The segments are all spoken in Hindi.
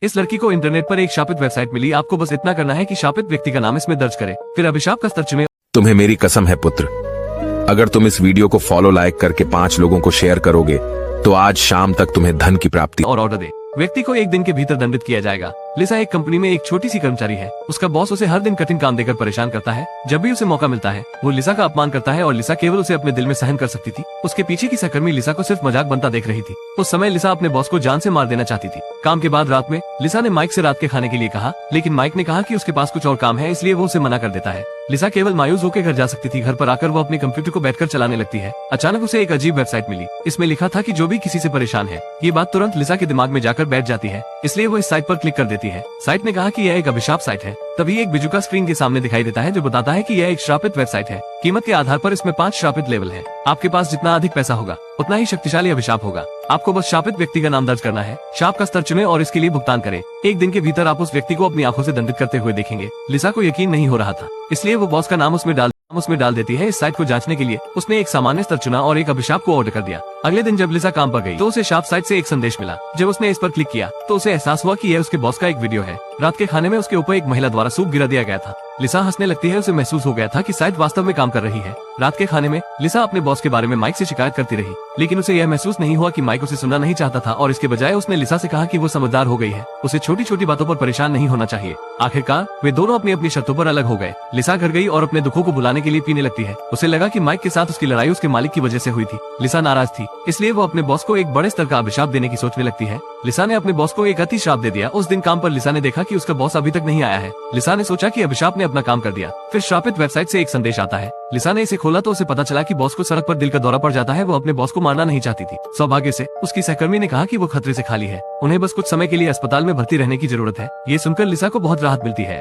इस लड़की को इंटरनेट पर एक शापित वेबसाइट मिली। आपको बस इतना करना है कि शापित व्यक्ति का नाम इसमें दर्ज करें, फिर अभिशाप का स्तर चुनें। तुम्हें मेरी कसम है पुत्र, अगर तुम इस वीडियो को फॉलो लाइक करके 5 लोगों को शेयर करोगे तो आज शाम तक तुम्हें धन की प्राप्ति और ऑर्डर दे। व्यक्ति को 1 दिन के भीतर दंडित किया जाएगा। लिसा एक कंपनी में एक छोटी सी कर्मचारी है। उसका बॉस उसे हर दिन कठिन काम देकर परेशान करता है। जब भी उसे मौका मिलता है वो लिसा का अपमान करता है और लिसा केवल उसे अपने दिल में सहन कर सकती थी। उसके पीछे की सहकर्मी लिसा को सिर्फ मजाक बनता देख रही थी। उस समय लिसा अपने बॉस को जान से मार देना चाहती थी। काम के बाद रात में लिसा ने माइक से रात के खाने के लिए कहा, लेकिन माइक ने कहा कि उसके पास कुछ और काम है, इसलिए वो उसे मना कर देता है। लिसा केवल मायूस होकर घर जा सकती थी। घर पर आकर वो अपने कंप्यूटर को बैठकर चलाने लगती है। अचानक उसे एक अजीब वेबसाइट मिली। इसमें लिखा था कि जो भी किसी से परेशान है। ये बात तुरंत लिसा के दिमाग में जाकर बैठ जाती है, इसलिए वो इस साइट पर क्लिक कर देती है। साइट ने कहा कि यह एक अभिशाप साइट है। तभी एक बिजुका स्क्रीन के सामने दिखाई देता है जो बताता है कि यह एक श्रापित वेबसाइट है। कीमत के आधार पर इसमें 5 श्रापित लेवल है। आपके पास जितना अधिक पैसा होगा उतना ही शक्तिशाली अभिशाप होगा। आपको बस शापित व्यक्ति का नाम दर्ज करना है, शाप का स्तर चुनें और इसके लिए भुगतान करें। 1 दिन के भीतर आप उस व्यक्ति को अपनी आंखों से दंडित करते हुए देखेंगे। लिसा को यकीन नहीं हो रहा था, इसलिए वो बॉस का नाम उसमें डाल देती है। इस साइट को जांचने के लिए उसने एक सामान्य स्तर चुना और एक अभिशाप को ऑर्डर कर दिया। अगले दिन जब लिसा काम पर गई तो उसे शाप साइट से एक संदेश मिला। जब उसने इस पर क्लिक किया तो उसे एहसास हुआ कि यह उसके बॉस का एक वीडियो है। रात के खाने में उसके ऊपर एक महिला द्वारा सूप गिरा दिया गया था। लिसा हंसने लगती है। उसे महसूस हो गया था कि साइट वास्तव में काम कर रही है। रात के खाने में लिसा अपने बॉस के बारे में माइक से शिकायत करती रही, लेकिन उसे यह महसूस नहीं हुआ कि माइक उसे सुनना नहीं चाहता था और इसके बजाय उसने लिसा से कहा कि वो समझदार हो गई है, उसे छोटी छोटी बातों पर परेशान नहीं होना चाहिए। आखिरकार वे दोनों अपनी अपनी शर्तों पर अलग हो गए। लिसा घर गई और अपने दुखों को भुलाने के लिए पीने लगती है। उसे लगा कि माइक के साथ उसकी लड़ाई उसके मालिक की वजह से हुई थी। लिसा नाराज थी, इसलिए वो अपने बॉस को एक बड़े स्तर का अभिशाप देने की सोचने लगती है। लिसा ने अपने बॉस को एक अति श्राप दे दिया। उस दिन काम पर लिसा ने देखा कि उसका बॉस अभी तक नहीं आया है। लिसा ने सोचा कि अभिशाप ने अपना काम कर दिया। फिर श्रापित वेबसाइट से एक संदेश आता है। लिसा ने इसे खोला तो उसे पता चला कि बॉस को सड़क पर दिल का दौरा पड़ जाता है। वो अपने बॉस को मारना नहीं चाहती थी। सौभाग्य से उसकी सहकर्मी ने कहा कि वो खतरे से खाली है, उन्हें बस कुछ समय के लिए अस्पताल में भर्ती रहने की जरूरत है। ये सुनकर लिसा को बहुत राहत मिलती है।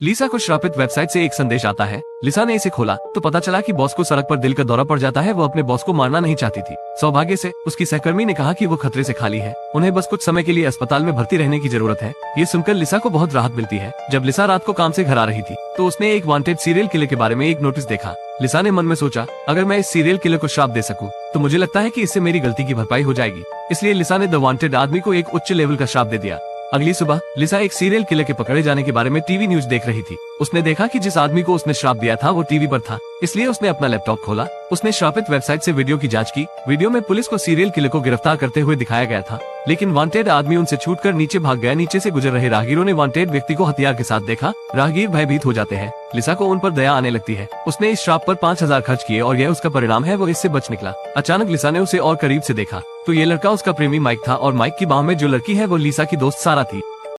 लिसा को श्रापित वेबसाइट से एक संदेश आता है। लिसा ने इसे खोला तो पता चला कि बॉस को सड़क पर दिल का दौरा पड़ जाता है। वो अपने बॉस को मारना नहीं चाहती थी। सौभाग्य से उसकी सहकर्मी ने कहा कि वो खतरे से खाली है, उन्हें बस कुछ समय के लिए अस्पताल में भर्ती रहने की जरूरत है। ये सुनकर लिसा को बहुत राहत मिलती है। जब लिसा रात को काम से घर आ रही थी तो उसने एक वांटेड सीरियल किलर के बारे में एक नोटिस देखा। लिसा ने मन में सोचा, अगर मैं इस सीरियल किलर को श्राप दे सकूं तो मुझे लगता है कि इससे मेरी गलती की भरपाई हो जाएगी। इसलिए लिसा ने द वांटेड आदमी को एक उच्च लेवल का श्राप दे दिया। अगली सुबह लिसा एक सीरियल किलर के पकड़े जाने के बारे में टीवी न्यूज देख रही थी। उसने देखा कि जिस आदमी को उसने श्राप दिया था वो टीवी पर था, इसलिए उसने अपना लैपटॉप खोला। उसने श्रापित वेबसाइट से वीडियो की जांच की। वीडियो में पुलिस को सीरियल किलर को गिरफ्तार करते हुए दिखाया गया था, लेकिन वांटेड आदमी उनसे छूटकर नीचे भाग गया। नीचे से गुजर रहे राहगीरों ने वांटेड व्यक्ति को हथियार के साथ देखा। राहगीर भयभीत हो जाते हैं। लिसा को उन पर दया आने लगती है। उसने इस श्राप पर 5000 खर्च किए और यह उसका परिणाम है। वो इससे बच निकला। अचानक लिसा ने उसे और करीब से देखा तो ये लड़का उसका प्रेमी माइक था और माइक की बाह में जो लड़की है वो लिसा की दोस्त सारा थी।